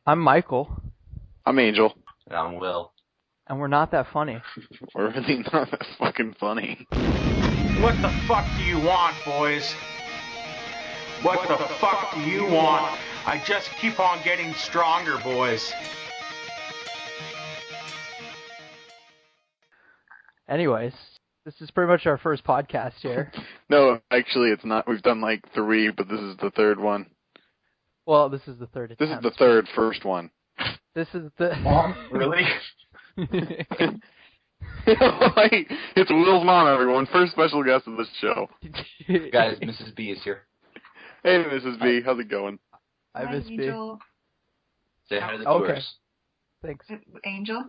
I'm Michael, I'm Angel. And I'm Will. and we're not that funny. We're really not that fucking funny. What the fuck do you want, boys? What the fuck do you want? I just keep on getting stronger, boys. Anyways, this is pretty much our first podcast here. No, actually, it's not. We've done like 3, but this is the third one. Well, this is the third This attempt. is the first one. This is the... Mom? Really? It's Will's mom, everyone. First special guest of this show. Guys, Mrs. B is here. Hey, Mrs. B. How's it going? I miss B. Angel. Say hi to the Okay. tours. Thanks. Angel?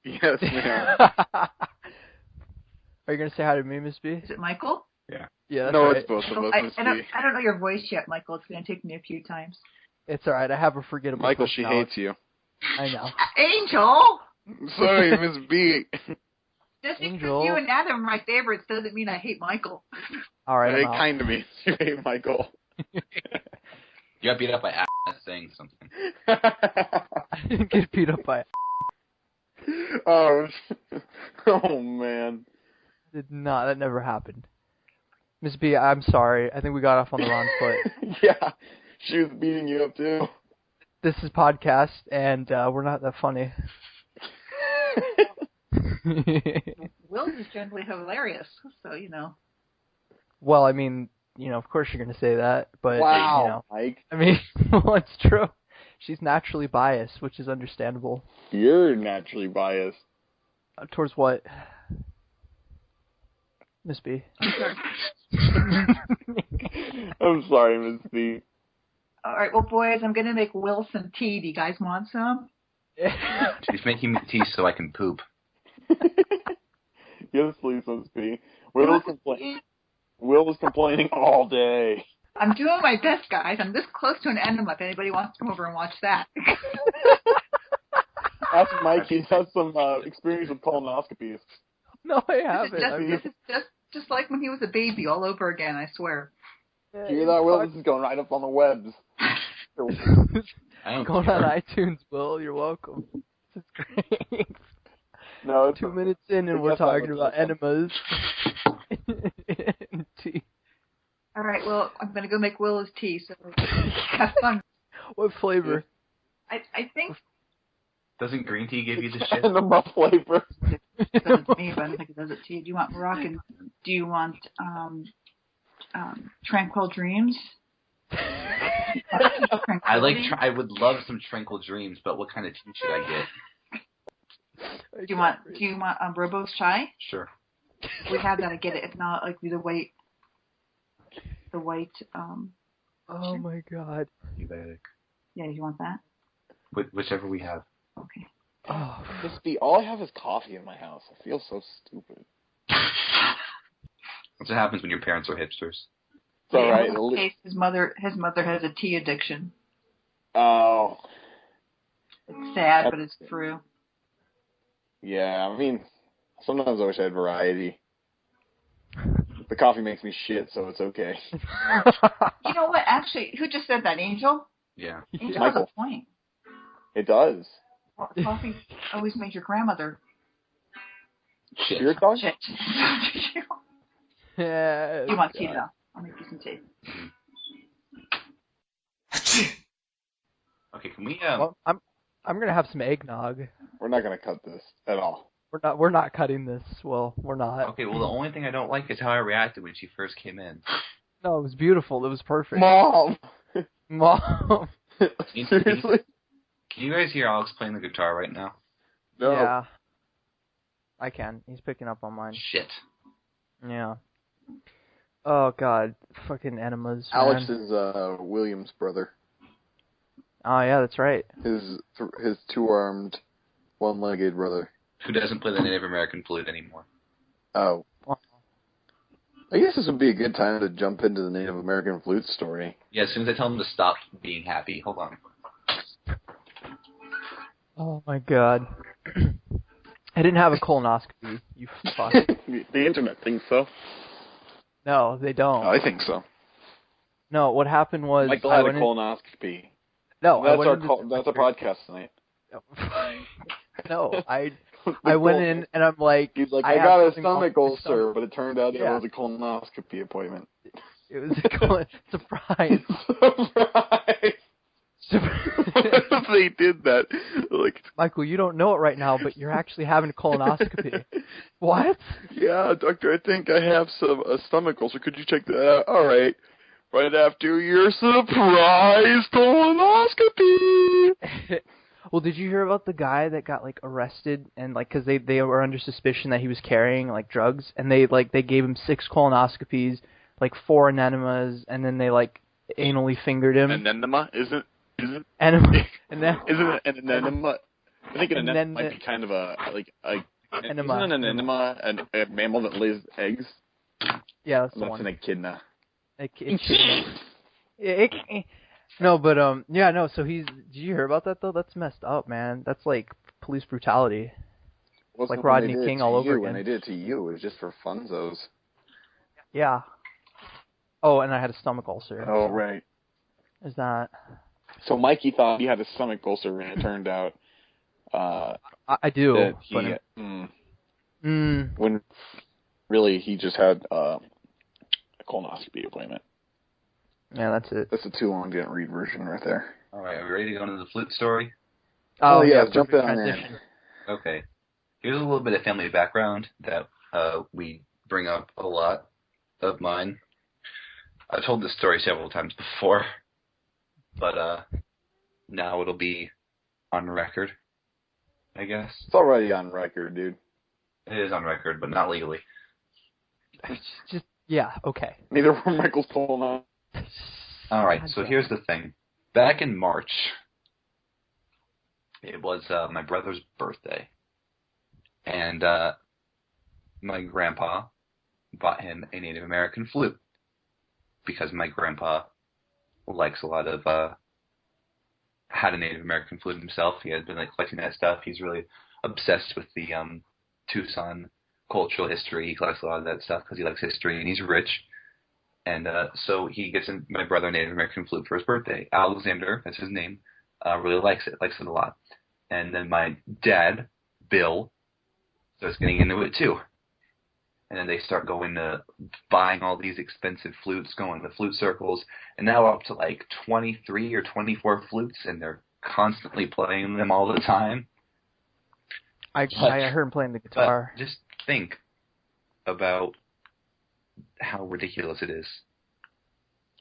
Yes, ma'am. Are you going to say hi to me, Miss B? Is it Michael? Yeah, that's No, right. it's both of us, I Miss don't, B. I don't know your voice yet, Michael. It's going to take me a few times. It's alright. I have a forgettable Michael, she personality. hates you. I know. Angel! Sorry, Miss B. Just Angel. because you and Adam are my favorites doesn't mean I hate Michael. Alright, It I'm out. kind of means you hate Michael. You got beat up by ass saying something. I didn't get beat up by... oh man. Did not. That never happened. Miss B, I'm sorry. I think we got off on the wrong foot. Yeah, she was beating you up too. This is podcast, and we're not that funny. Will's is generally hilarious, so, you know. Well, I mean, of course you're going to say that, but, Wow, Mike. I mean, well, it's true. She's naturally biased, which is understandable. You're naturally biased. Towards what? Miss B. I'm sorry, Miss B. All right, well, boys, I'm going to make Will some tea. Do you guys want some? She's making me tea so I can poop. Yes, please, Miss B. Will was complaining all day. I'm doing my best, guys. I'm this close to an enema if anybody wants to come over and watch that. Ask Mike, he has some experience with colonoscopies. No, I haven't. This is just like when he was a baby all over again, I swear. You hear that, Will? This is going right up on the webs. I don't Going care. on iTunes, Will. You're welcome. This is great. No, it's 2 minutes in, and we're Yes, I talking would about welcome. enemas. And tea. All right, well, I'm going to go make Will his tea, so have fun. What flavor? I think Doesn't green tea give you the shit? enema flavor. it does it to me, but I don't think it does it to you. Do you want Moroccan? Do you want Tranquil Dreams? I would love some Tranquil Dreams, but what kind of tea should I get? Do you want Robo's chai? Sure. We have that. I get it. If not, like the white. Oh my god. You better. Yeah, you want that? Whichever we have. Okay. Oh, Miss B, all I have is coffee in my house. I feel so stupid. That's what happens when your parents are hipsters. It's alright. In this case, his mother has a tea addiction. Oh, It's sad, but it's true. yeah, I mean, sometimes I wish I had variety. The coffee makes me shit, so it's okay. You know what? Actually, who just said that? Angel? Yeah. Angel has a Michael. point. It does. Well, coffee always made your grandmother Shit. Your dog? shit. yeah. You want tea, though? I'll make you some tea. Okay, can we, Well, I'm gonna have some eggnog. We're not gonna cut this at all. We're not cutting this. Well, we're not. Okay, well, the only thing I don't like is how I reacted when she first came in. No, it was beautiful. It was perfect. Mom! Mom. Seriously? Can you guys hear Alex playing the guitar right now? No. Yeah. I can. He's picking up on mine. Shit. Yeah. Oh god, fucking enemas. Alex man. is William's brother. Oh yeah, that's right. His two-armed, one-legged brother. Who doesn't play the Native American flute anymore? Oh. I guess this would be a good time to jump into the Native American flute story. Yeah, as soon as I tell him to stop being happy. Hold on. Oh my god. I didn't have a colonoscopy. You fuck. The internet thinks so. No, they don't. I think so. No, what happened was Michael I had a went in- colonoscopy. No, I That's went our into call. That's a podcast tonight. No, I went in and I'm like, He's like, I I have got a something wrong stomach with my ulcer, but it turned out it Yeah. was a colonoscopy appointment. It was a surprise. Surprise! They did that. Like, Michael, you don't know it right now, but you're actually having a colonoscopy. What? Yeah, doctor, I think I have a stomach ulcer. Could you check that out? All right. Right after your surprise colonoscopy. Well, did you hear about the guy that got like arrested and like because they were under suspicion that he was carrying like drugs and they gave him 6 colonoscopies, like 4 enemas, and then they like anally fingered him. An enema isn't Enema. isn't it an enema? I think an enema might be kind of a enema. Isn't an enema a mammal that lays eggs? Yeah, that's the That's one. an echidna. No, but yeah, no. So did you hear about that though? That's messed up, man. That's like police brutality. Wasn't Like when Rodney they did King it all to over you, again. When they did it to you, it was just for funzos. Yeah. Oh, and I had a stomach ulcer. Oh, right. Is that? So Mikey thought he had a stomach ulcer, and it turned out I do. that he But when really he just had a colonoscopy appointment. Yeah, that's it. That's a too long didn't read version right there. All right, are we ready to go into the flute story? Oh, yeah, perfect jump in on transition. Okay. Here's a little bit of family background that we bring up a lot of mine. I've told this story several times before, but now it'll be on record, I guess. It's already on record, dude. It is on record, but not legally. Just yeah, okay. Neither were Michael's colonoscopy. All right, God so damn. here's the thing. Back in March, it was my brother's birthday, and my grandpa bought him a Native American flute because my grandpa likes a lot of had a Native American flute himself. He had been like collecting that stuff. He's really obsessed with the Tucson cultural history. He collects a lot of that stuff because he likes history and he's rich. And so he gets my brother a Native American flute for his birthday. Alexander, that's his name, really likes it a lot. And then my dad, Bill, starts getting into it too. And then they start going to buying all these expensive flutes, going to flute circles, and now up to like 23 or 24 flutes, and they're constantly playing them all the time. I heard him playing the guitar. But just think about how ridiculous it is.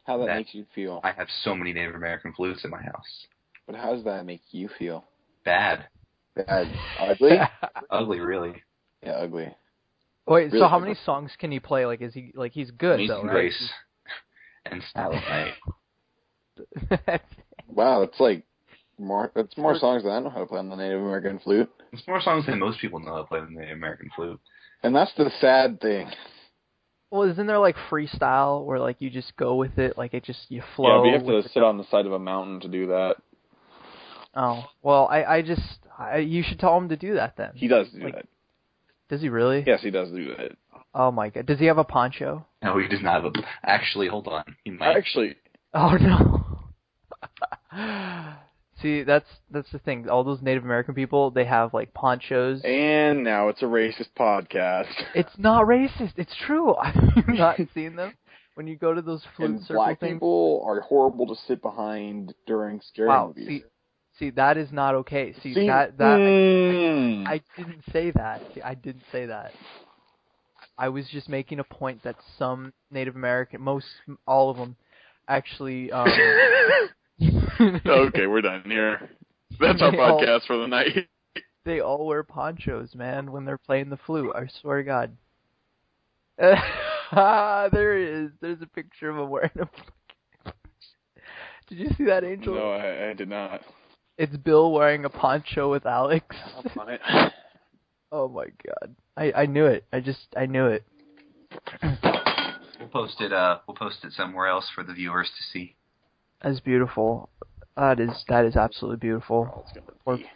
How that That- makes you feel. I have so many Native American flutes in my house. But how does that make you feel? Bad. Bad. Ugly? Ugly, really. Yeah, ugly. Wait, Really so how good. many songs can he play? Like, is he like he's good Amazing though, right? Grace. And Silent Night. Wow, it's like more songs than I know how to play on the Native American flute. It's more songs than most people know how to play the Native American flute. And that's the sad thing. Well, isn't there like freestyle where like you just go with it, like it just you Yeah, flow? but you have with to sit on the side of a mountain to do that. Oh, well, you should tell him to do that then. He does do Like- that. Does he really? Yes, he does do that. Oh my god, does he have a poncho? No, he does not have a... Actually, hold on. He might. Actually, Oh no. See, that's the thing. All those Native American people, they have like ponchos. and now it's a racist podcast. It's not racist. It's true. I've not seen them. When you go to those flute And circle black things. people are horrible to sit behind during scary Wow. movies. See, that is not okay. See See? that Mm. I didn't say that. See, I didn't say that. I was just making a point that some Native American, all of them, actually. Okay, we're done here. That's our They all- podcast for the night. They all wear ponchos, man, when they're playing the flute. I swear to God. There it is. There's a picture of him wearing a. Did you see that, Angel? No, I did not. It's Bill wearing a poncho with Alex. I'm on it. Oh my God. I knew it. I knew it. We'll post it somewhere else for the viewers to see. That's beautiful. That is absolutely beautiful. It's gonna Or- be.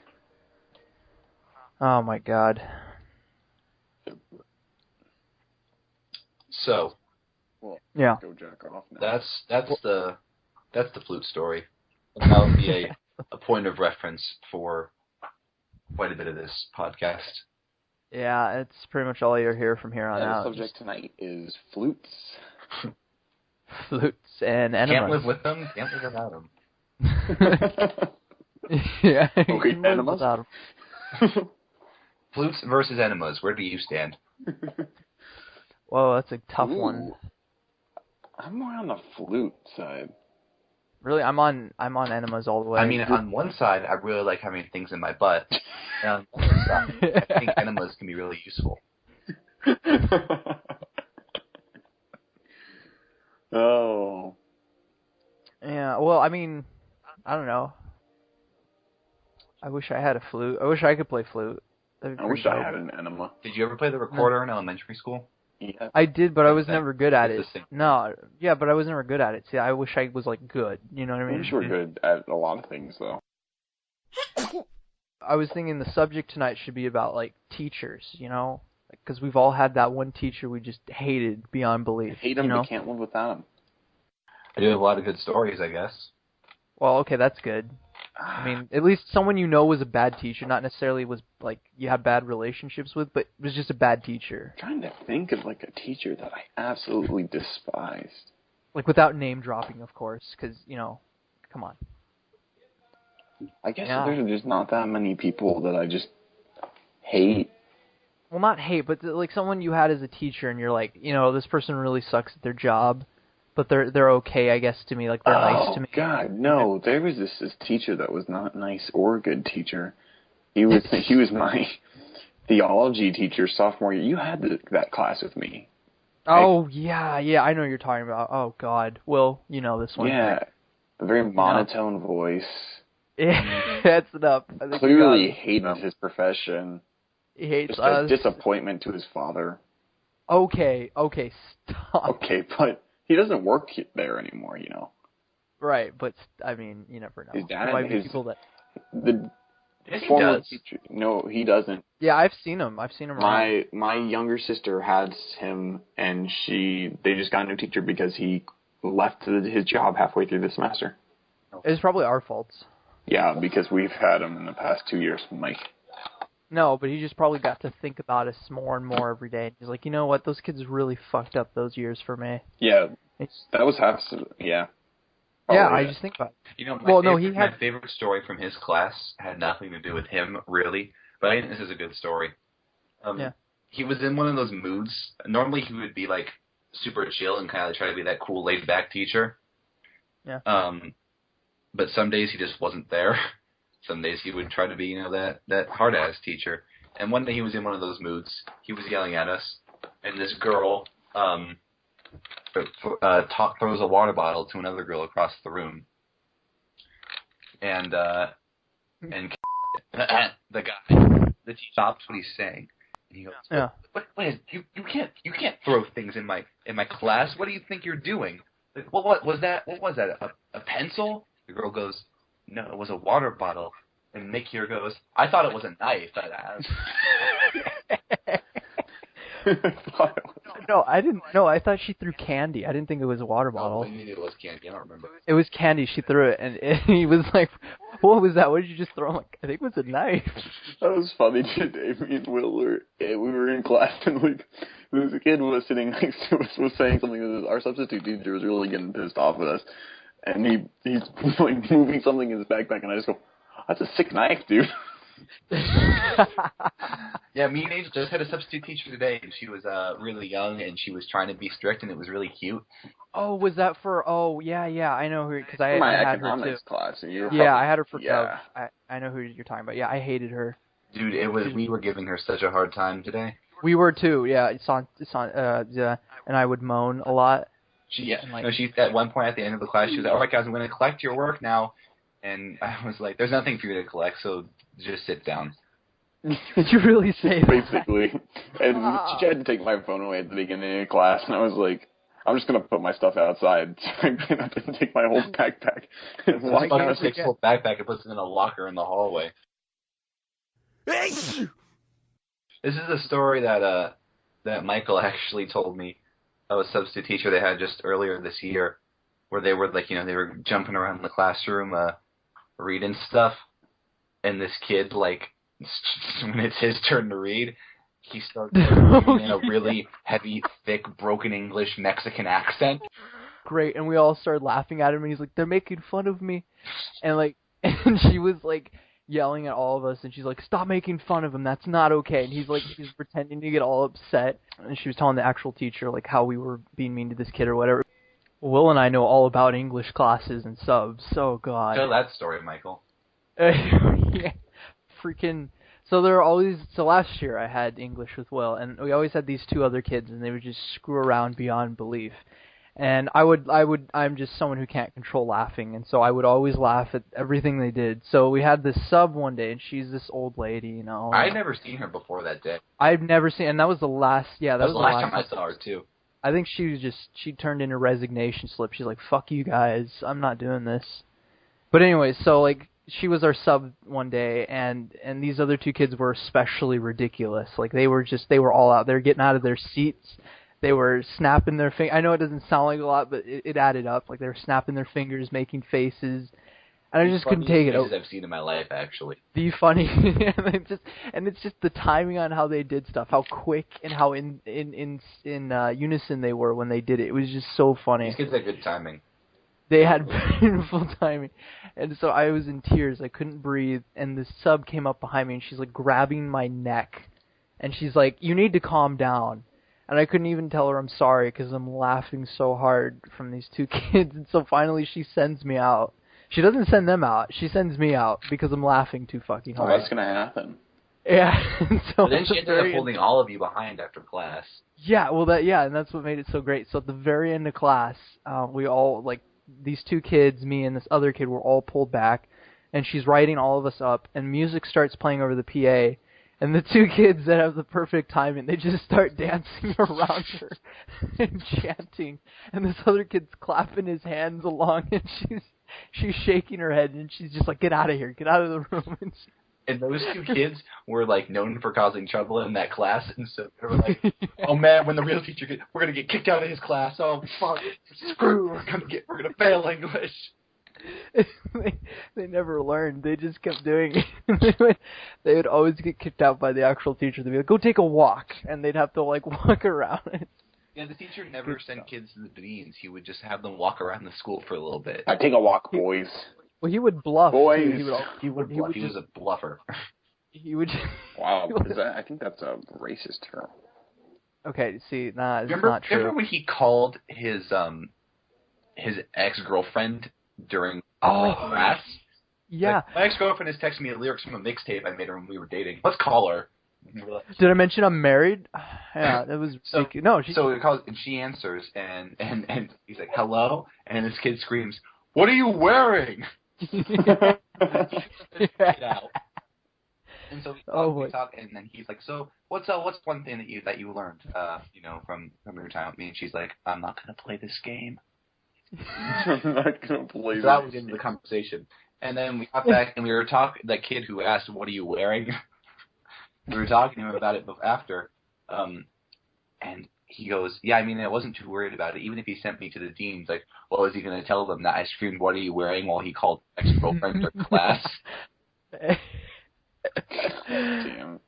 Oh my God. So Yeah. Go jack off now. that's the flute story. And that would be a point of reference for quite a bit of this podcast. Yeah, it's pretty much all you'll hear from here on The out. subject tonight is flutes. Flutes and enemas. Can't live with them, can't live without them. Yeah, you Okay, can live enemas? without 'em. Flutes versus enemas, where do you stand? Whoa, that's a tough Ooh. one. I'm more on the flute side. Really, I'm on enemas all the way. I mean, on one side, I really like having things in my butt, and on the other side, I think enemas can be really useful. Oh. Yeah, well, I mean, I don't know. I wish I had a flute. I wish I could play flute. That'd be I pretty wish I dope. had an enema. Did you ever play the recorder in elementary school? Yeah. I did, but I was That- never good at it. it's the same. No, yeah, but I was never good at it. See, I wish I was like good. You know what I I mean? wish we're good at a lot of things, though. I was thinking the subject tonight should be about like teachers. You know, because we've all had that one teacher we just hated beyond belief. Hate them, you know? but can't live without them. I do have a lot of good stories, I guess. Well, okay, that's good. I mean, at least someone you know was a bad teacher, not necessarily was like you had bad relationships with, but was just a bad teacher. I'm trying to think of like a teacher that I absolutely despised. Like without name dropping, of course, because you know, come on. I guess Yeah. there's just not that many people that I just hate. Well, not hate, but like someone you had as a teacher, and you're like, you know, this person really sucks at their job, but they're okay, I guess, to me. Like they're nice to me. Oh God, no! There was this teacher that was not nice or a good teacher. He was my theology teacher sophomore year. You had that class with me. Oh yeah, I know what you're talking about. Oh God, Will, you know this one. Yeah, a very monotone voice. That's enough. I think Clearly we got it. hated his profession. He hates Just us. a disappointment to his father. Okay, stop. Okay, but he doesn't work there anymore, you know. Right, but I mean, you never know. His dad- There might be his- people that. The Yes, he former does. teacher. No, he doesn't. Yeah, I've seen him. Around. My younger sister has him, and they just got a new teacher because he left his job halfway through the semester. It's probably our faults. Yeah, because we've had him in the past 2 years, Mike. No, but he just probably got to think about us more and more every day. He's like, you know what? Those kids really fucked up those years for me. Yeah, It's, that was yeah. yeah, Probably I it. just think about it. You know, He had. my favorite story from his class had nothing to do with him, really, but I think this is a good story. Yeah. He was in one of those moods. Normally he would be, like, super chill and kind of try to be that cool, laid-back teacher. Yeah. But some days he just wasn't there. Some days he would try to be, you know, that hard-ass teacher. And one day he was in one of those moods. He was yelling at us, and this girl throws a water bottle to another girl across the room. And the teacher stops what he's saying, and he goes, Yeah. "What is you can't throw things in my class. What do you think you're doing? Like, what was that? What was that? A pencil?" The girl goes, "No, it was a water bottle." And Nick here goes, "I thought it was a knife." No, I didn't. No, I thought she threw candy. I didn't think it was a water bottle. Maybe it was candy. I don't remember. It was candy. She threw it, and he was like, "What was that? What did you just throw?" I'm like, "I think it was a knife." That was funny today. Me and Will we were in class, and like this kid was sitting next to us was saying something. Our substitute teacher was really getting pissed off at us, and he's like moving something in his backpack, and I just go, "That's a sick knife, dude." Yeah, me and Angel just had a substitute teacher today, and she was really young, and she was trying to be strict, and it was really cute. Oh, was that for? Oh, yeah, I know who, because I My had her too. economics class. And you were Yeah, probably- I had her for yeah. Gov. I know who you're talking about. Yeah, I hated her. Dude, we were giving her such a hard time today. We were too. Yeah, and I would moan a lot. She And, like- no, she at one point at the end of the class, she was like, "All right, guys, I'm going to collect your work now," and I was like, "There's nothing for you to collect, so just sit down." Did you really say that? Basically. And she tried to take my phone away at the beginning of class, and I was like, I'm just going to put my stuff outside. So I didn't take my whole backpack. And walk can't out. Takes a whole backpack and puts it in a locker in the hallway. This is a story that Michael actually told me of a substitute teacher they had just earlier this year, where they were like, you know, they were jumping around the classroom, reading stuff, and this kid, like, when it's his turn to read, he starts reading in a really heavy, thick, broken English Mexican accent. Great, and we all started laughing at him, and he's like, they're making fun of me. And, like, and she was, like, yelling at all of us, and she's like, stop making fun of him, that's not okay. And he's like, he's pretending to get all upset, and she was telling the actual teacher, like, how we were being mean to this kid or whatever. Will and I know all about English classes and subs, so God. Tell that story, Michael. Yeah, freaking... So there are always... So last year I had English with Will, and we always had these two other kids, and they would just screw around beyond belief. And I'm just someone who can't control laughing, and so I would always laugh at everything they did. So we had this sub one day, and she's this old lady, you know. I'd never seen her before that day. I've never seen, and that was the last, that was the last time I saw her, too. I think she turned in a resignation slip. She's like, fuck you guys, I'm not doing this. But anyway, so, like, she was our sub one day, and these other two kids were especially ridiculous. Like, they were all out there getting out of their seats. They were snapping their fingers. I know it doesn't sound like a lot, but it added up. Like, they were snapping their fingers, making faces. And I just couldn't take it. I've seen in my life, actually. The funny, and it's just the timing on how they did stuff, how quick and how in unison they were when they did it. It was just so funny. These kids had good timing. They had beautiful timing, and so I was in tears. I couldn't breathe, and the sub came up behind me, and she's like grabbing my neck, and she's like, "You need to calm down." And I couldn't even tell her I'm sorry because I'm laughing so hard from these two kids. And so finally she sends me out. She doesn't send them out. She sends me out because I'm laughing too fucking hard. Oh, that's going to happen. Yeah. So but then she ended up holding all of you behind after class. Yeah, well, and that's what made it so great. So at the very end of class, we all, like, these two kids, me and this other kid, were all pulled back. And she's writing all of us up. And music starts playing over the PA. And the two kids that have the perfect timing, they just start dancing around her and chanting. And this other kid's clapping his hands along, and she's shaking her head, and she's just like, get out of here, get out of the room. And those two kids were, like, known for causing trouble in that class, and so they were like, oh man, when the real teacher we're going to get kicked out of his class, oh fuck, screw, we're going to fail English. They never learned. They just kept doing it. They would always get kicked out by the actual teacher. They'd be like, go take a walk. And they'd have to, like, walk around it. Yeah, the teacher never sent kids to the deans. He would just have them walk around the school for a little bit. I take a walk, boys. Well, he would bluff. Boys. He was a bluffer. He would. Wow, I think that's a racist term. Okay, see, it's not true. Remember when he called his ex-girlfriend during class? Yeah. Like, my ex-girlfriend has texted me the lyrics from a mixtape I made her when we were dating. Let's call her. Did I mention I'm married? Yeah, that was... So it calls, and she answers, and he's like, hello? And this kid screams, what are you wearing? Get out. And so we talk, and then he's like, so what's one thing that you learned, from your time with me? And she's like, I'm not going to play this game. I'm not going to play this. So that was into the conversation. And then we got back, and we were talking, that kid who asked, what are you wearing? We were talking to him about it after, and he goes, yeah, I mean, I wasn't too worried about it. Even if he sent me to the deans, like, what was he going to tell them? That I screamed, what are you wearing, while he called ex-girlfriend during class? Damn.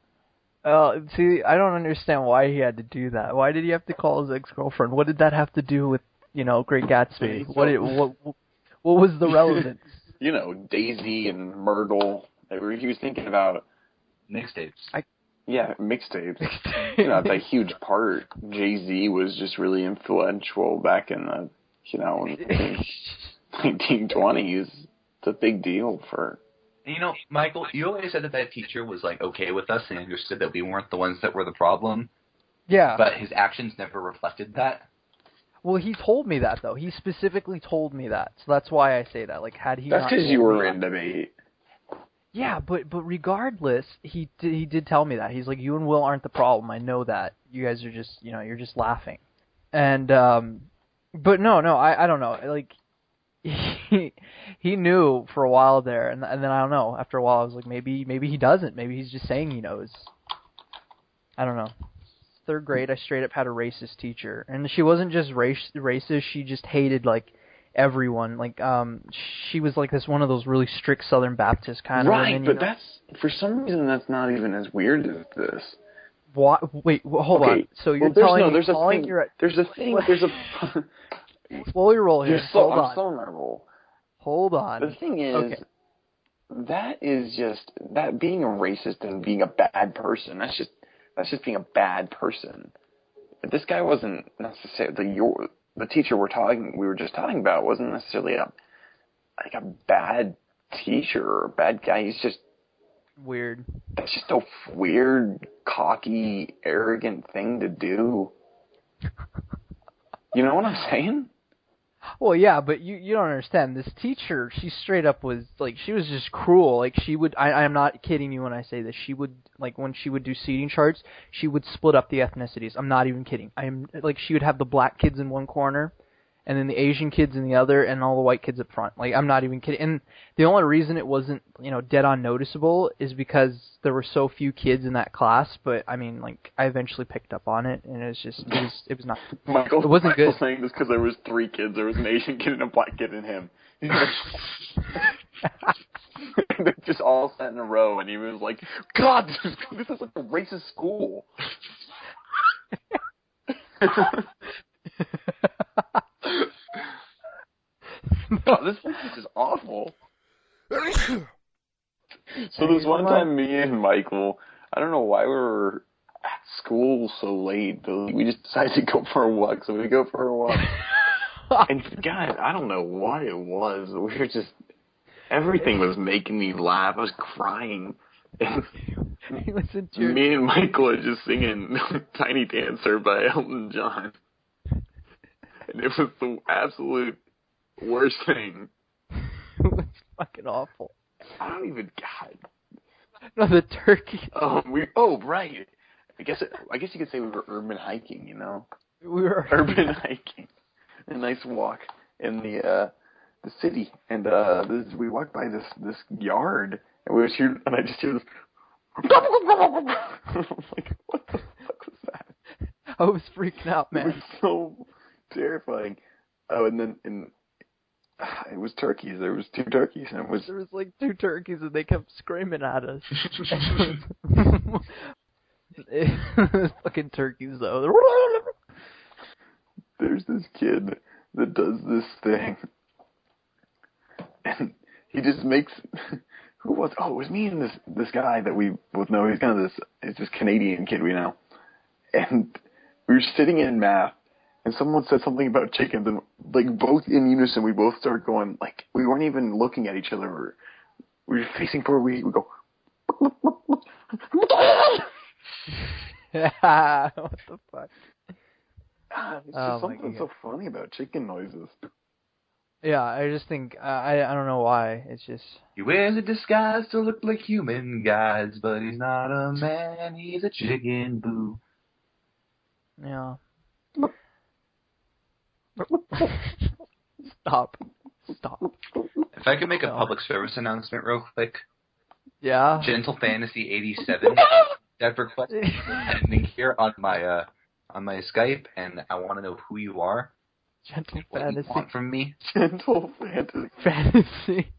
See, I don't understand why he had to do that. Why did he have to call his ex-girlfriend? What did that have to do with, Great Gatsby? What was the relevance? Daisy and Myrtle. He was thinking about mixtapes. Mixtapes. That's a huge part. Jay-Z was just really influential back in the, 1920s. It's a big deal for... Michael, you always said that teacher was, like, okay with us and understood that we weren't the ones that were the problem. Yeah. But his actions never reflected that. Well, he told me that, though. He specifically told me that. So that's why I say that. Like, had he That's because you were in debate. Yeah, but regardless, he did tell me that. He's like, you and Will aren't the problem. I know that. You guys are just, you're just laughing. And, but no, I don't know. Like, he knew for a while there, and then I don't know. After a while, I was like, maybe he doesn't. Maybe he's just saying he knows. I don't know. Third grade, I straight up had a racist teacher, and she wasn't just racist. She just hated, like, everyone. Like, she was like one of those really strict Southern Baptist kind of Right, women. but that's, for some reason, that's not even as weird as this. What? Wait, hold on. So you're there's telling me there's a thing. There's a thing. There's a. Slow your roll here. I'm Hold on. slowing my roll. Hold on. The thing is, okay. that is just that being a racist and being a bad person. That's just being a bad person. This guy wasn't necessarily the teacher we were just talking about wasn't necessarily a bad teacher or a bad guy. He's just weird. That's just a weird, cocky, arrogant thing to do. You know what I'm saying? Well, yeah, but you don't understand. This teacher, she straight up was, like, she was just cruel. Like, she would, I'm not kidding you when I say this, she would, like, when she would do seating charts, she would split up the ethnicities. I'm not even kidding. She would have the black kids in one corner, and then the Asian kids in the other, and all the white kids up front. Like, I'm not even kidding. And the only reason it wasn't, dead on noticeable is because there were so few kids in that class, but, I mean, like, I eventually picked up on it, and it was not, it wasn't good. Saying this because there was 3 kids. There was an Asian kid and a black kid and him. And they just all sat in a row, and he was like, God, this is like a racist school. God, this place is awful. So this one time, me and Michael, I don't know why we were at school so late, but we just decided to go for a walk. So we go for a walk. And God, I don't know why it was. We were just, everything was making me laugh. I was crying. And me and Michael are just singing Tiny Dancer by Elton John. And it was the absolute worst thing. It was fucking awful. I don't even, God. No, the turkey. Right. I guess you could say we were urban hiking, We were urban hiking. A nice walk in the city, and we walked by this yard, and I just hear this. I'm like, what the fuck was that? I was freaking out, man. It was so terrifying. Oh, and then it was turkeys. There was 2 turkeys, and there was like 2 turkeys, and they kept screaming at us. Fucking turkeys, though. There's this kid that does this thing, and he just makes. Who was? Oh, it was me and this guy that we both know. He's kind of this Canadian kid we know, and we were sitting in math. And someone said something about chickens, and like both in unison, we both started going, like, we weren't even looking at each other. We were facing forward. We go. What the fuck? It's just something so funny about chicken noises. Yeah, I just think I don't know why. It's just he wears a disguise to look like human guys, but he's not a man. He's a chicken. Boo. Yeah. Stop. If I could make a public service announcement real quick. Yeah. Gentle Fantasy 87. That request is pending here on my Skype, and I want to know who you are. Gentle what Fantasy. You want from me. Gentle Fantasy.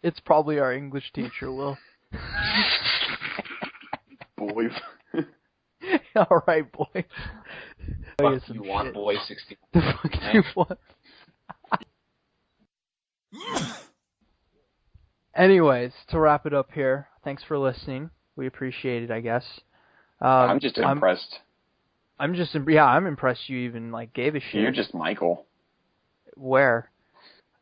It's probably our English teacher, Will. Boys. All right, boy. Fuck you want, boy, 16. The fuck you want? Anyways, to wrap it up here, thanks for listening. We appreciate it, I guess. I'm just impressed. I'm impressed you even gave a shit. You're just Michael. Where?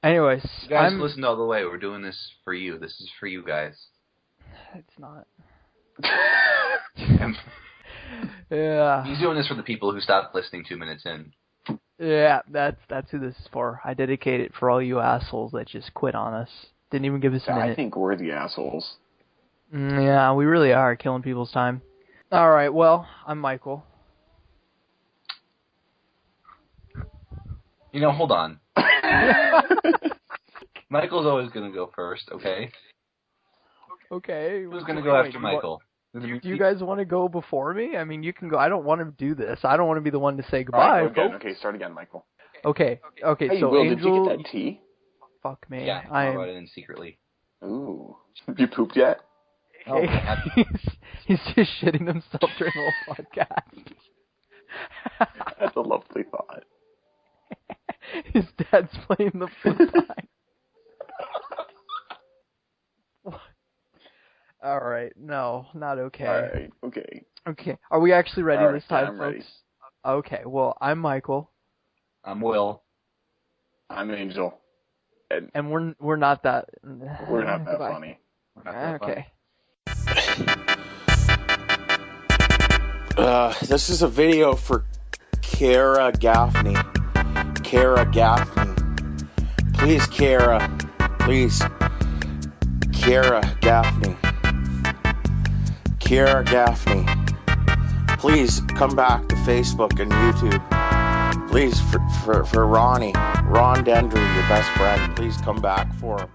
Anyways, you guys listened all the way. We're doing this for you. This is for you guys. It's not. Yeah. He's doing this for the people who stopped listening 2 minutes in. Yeah, that's who this is for. I dedicate it for all you assholes that just quit on us. Didn't even give us a minute. I think we're the assholes. Yeah, we really are killing people's time. All right, well, I'm Michael. Hold on. Michael's always going to go first, okay? Okay. Who's going to go after Michael? Do you guys want to go before me? I mean, you can go. I don't want to do this. I don't want to be the one to say goodbye. All right, go again. Okay, start again, Michael. Okay, Hey, so Will, Angel... did you get that tea? Fuck me. Yeah, I brought it in secretly. Ooh. You pooped yet? Oh, God. he's just shitting himself during the whole podcast. That's a lovely thought. His dad's playing the flute behind. All right, no, not okay. All right, okay. Okay, are we actually ready All this right, time, I'm folks? ready. Okay, well, I'm Michael, I'm Will. I'm Angel. and we're not that. We're not that Goodbye. funny. We're not that funny. Okay. This is a video for Kara Gaffney. Kara Gaffney. Please, Kara. Please. Kara Gaffney. Kara Gaffney. Please come back to Facebook and YouTube. Please, for Ronnie. Ron Dendry, your best friend. Please come back for him.